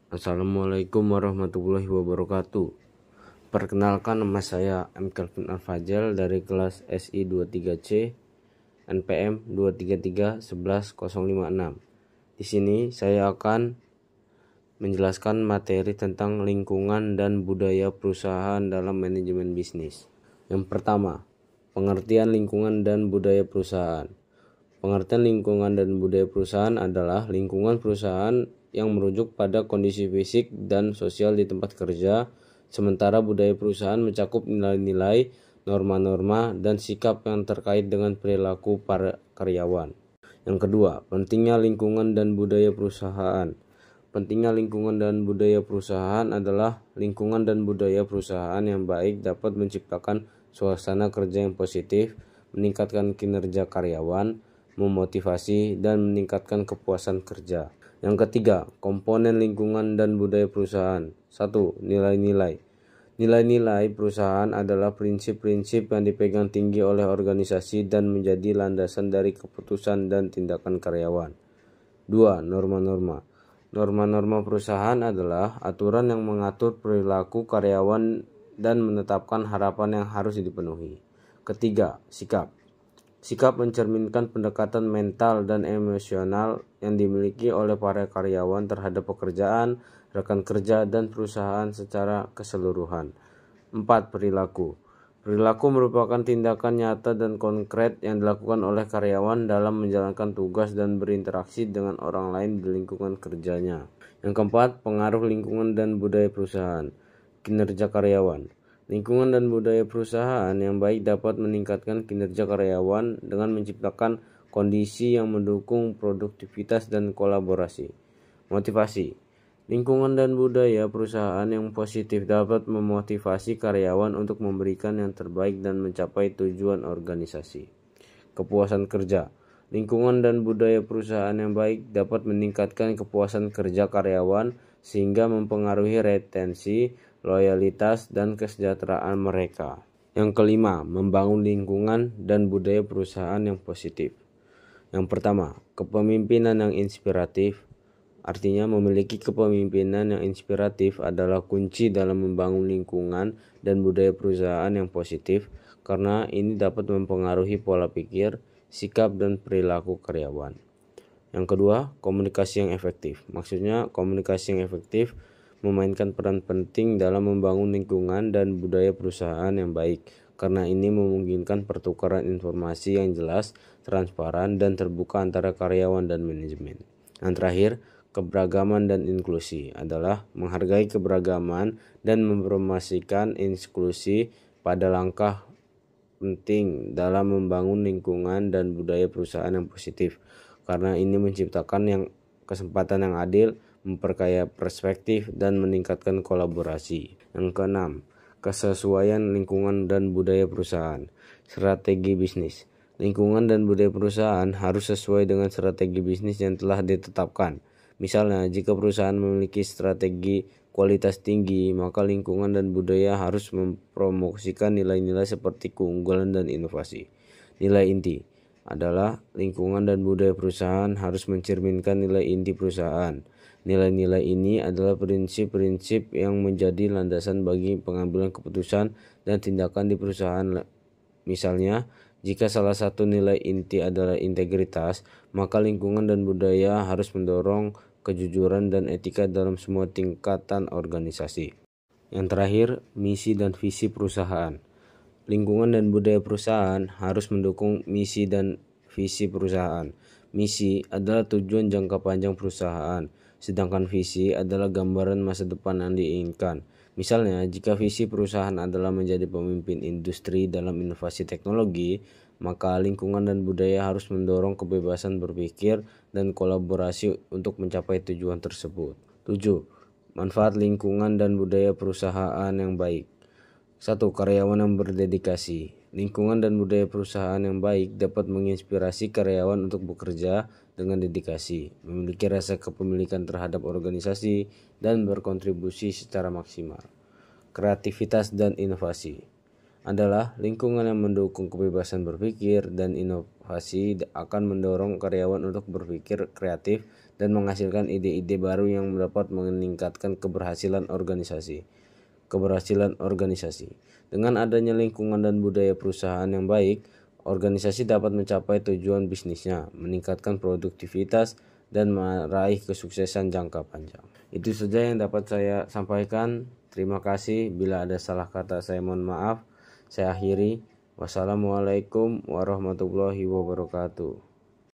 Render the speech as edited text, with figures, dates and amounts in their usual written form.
Assalamualaikum warahmatullahi wabarakatuh. Perkenalkan, nama saya M. Kelvin Al-Fajal dari kelas SI 23C NPM 23311-056. Di sini saya akan menjelaskan materi tentang lingkungan dan budaya perusahaan dalam manajemen bisnis. Yang pertama, pengertian lingkungan dan budaya perusahaan. Pengertian lingkungan dan budaya perusahaan adalah lingkungan perusahaan yang merujuk pada kondisi fisik dan sosial di tempat kerja, sementara budaya perusahaan mencakup nilai-nilai, norma-norma, dan sikap yang terkait dengan perilaku para karyawan. Yang kedua, pentingnya lingkungan dan budaya perusahaan. Pentingnya lingkungan dan budaya perusahaan adalah lingkungan dan budaya perusahaan yang baik dapat menciptakan suasana kerja yang positif, meningkatkan kinerja karyawan, memotivasi, dan meningkatkan kepuasan kerja. Yang ketiga, komponen lingkungan dan budaya perusahaan. 1. Nilai-nilai. Nilai-nilai perusahaan adalah prinsip-prinsip yang dipegang tinggi oleh organisasi dan menjadi landasan dari keputusan dan tindakan karyawan. 2. Norma-norma. Norma-norma perusahaan adalah aturan yang mengatur perilaku karyawan dan menetapkan harapan yang harus dipenuhi. Ketiga, sikap. Sikap mencerminkan pendekatan mental dan emosional yang dimiliki oleh para karyawan terhadap pekerjaan, rekan kerja, dan perusahaan secara keseluruhan. 4. Perilaku. Perilaku merupakan tindakan nyata dan konkret yang dilakukan oleh karyawan dalam menjalankan tugas dan berinteraksi dengan orang lain di lingkungan kerjanya. Yang keempat, pengaruh lingkungan dan budaya perusahaan. Kinerja karyawan. Lingkungan dan budaya perusahaan yang baik dapat meningkatkan kinerja karyawan dengan menciptakan kondisi yang mendukung produktivitas dan kolaborasi. Motivasi. Lingkungan dan budaya perusahaan yang positif dapat memotivasi karyawan untuk memberikan yang terbaik dan mencapai tujuan organisasi. Kepuasan kerja. Lingkungan dan budaya perusahaan yang baik dapat meningkatkan kepuasan kerja karyawan sehingga mempengaruhi retensi, loyalitas, dan kesejahteraan mereka. Yang kelima, membangun lingkungan dan budaya perusahaan yang positif. Yang pertama, kepemimpinan yang inspiratif. Artinya, memiliki kepemimpinan yang inspiratif adalah kunci dalam membangun lingkungan dan budaya perusahaan yang positif, karena ini dapat mempengaruhi pola pikir, sikap, dan perilaku karyawan. Yang kedua, komunikasi yang efektif. Maksudnya, komunikasi yang efektif memainkan peran penting dalam membangun lingkungan dan budaya perusahaan yang baik, karena ini memungkinkan pertukaran informasi yang jelas, transparan, dan terbuka antara karyawan dan manajemen. Yang terakhir, keberagaman dan inklusi adalah menghargai keberagaman dan mempromosikan inklusi pada langkah penting dalam membangun lingkungan dan budaya perusahaan yang positif, karena ini menciptakan kesempatan yang adil, memperkaya perspektif, dan meningkatkan kolaborasi. Yang keenam, kesesuaian lingkungan dan budaya perusahaan. Strategi bisnis. Lingkungan dan budaya perusahaan harus sesuai dengan strategi bisnis yang telah ditetapkan. Misalnya, jika perusahaan memiliki strategi kualitas tinggi, maka lingkungan dan budaya harus mempromosikan nilai-nilai seperti keunggulan dan inovasi. Nilai inti adalah lingkungan dan budaya perusahaan harus mencerminkan nilai inti perusahaan. Nilai-nilai ini adalah prinsip-prinsip yang menjadi landasan bagi pengambilan keputusan dan tindakan di perusahaan. Misalnya, jika salah satu nilai inti adalah integritas, maka lingkungan dan budaya harus mendorong kejujuran dan etika dalam semua tingkatan organisasi. Yang terakhir, misi dan visi perusahaan. Lingkungan dan budaya perusahaan harus mendukung misi dan visi perusahaan. Misi adalah tujuan jangka panjang perusahaan, sedangkan visi adalah gambaran masa depan yang diinginkan. Misalnya, jika visi perusahaan adalah menjadi pemimpin industri dalam inovasi teknologi, maka lingkungan dan budaya harus mendorong kebebasan berpikir dan kolaborasi untuk mencapai tujuan tersebut. 7. Manfaat lingkungan dan budaya perusahaan yang baik. 1. Karyawan yang berdedikasi. Lingkungan dan budaya perusahaan yang baik dapat menginspirasi karyawan untuk bekerja dengan dedikasi, memiliki rasa kepemilikan terhadap organisasi, dan berkontribusi secara maksimal. Kreativitas dan inovasi adalah lingkungan yang mendukung kebebasan berpikir dan inovasi akan mendorong karyawan untuk berpikir kreatif dan menghasilkan ide-ide baru yang dapat meningkatkan keberhasilan organisasi. Dengan adanya lingkungan dan budaya perusahaan yang baik, organisasi dapat mencapai tujuan bisnisnya, meningkatkan produktivitas, dan meraih kesuksesan jangka panjang. Itu saja yang dapat saya sampaikan. Terima kasih. Bila ada salah kata saya mohon maaf. Saya akhiri. Wassalamualaikum warahmatullahi wabarakatuh.